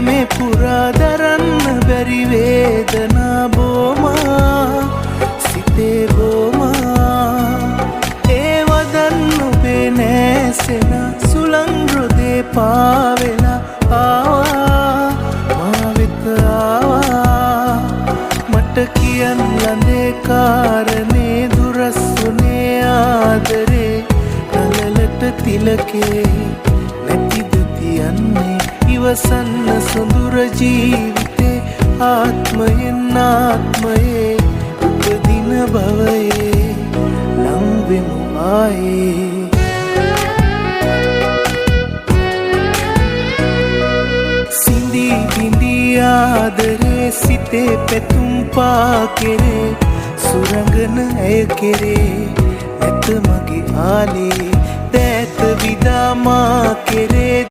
මේ පුරා දරන්න බැරි වේදනා බොමා සිතේ බොමා ඒව දන්න ඔබේ නැසෙන සුළං හෘදේ පාවෙලා ආවා මා වෙත ආවා මට කියන්න ලඳේ කාරණේ දුරස්ුනේ ආදරේ නලලට තිලකේ නැතිද තියන්නේ ඉවසන්න සොඳුර ජීවිතේ ආත්මයෙන් ආත්මයේ උපදින භවයේ ලං වෙමු ආයේ සිඳී බිඳී ආදරේ සිතේ පැතුම් පා කෙරේ සුරංගන ඇය කෙරේ නැත මගේ ආලේ දෑත විදා මා කෙරේ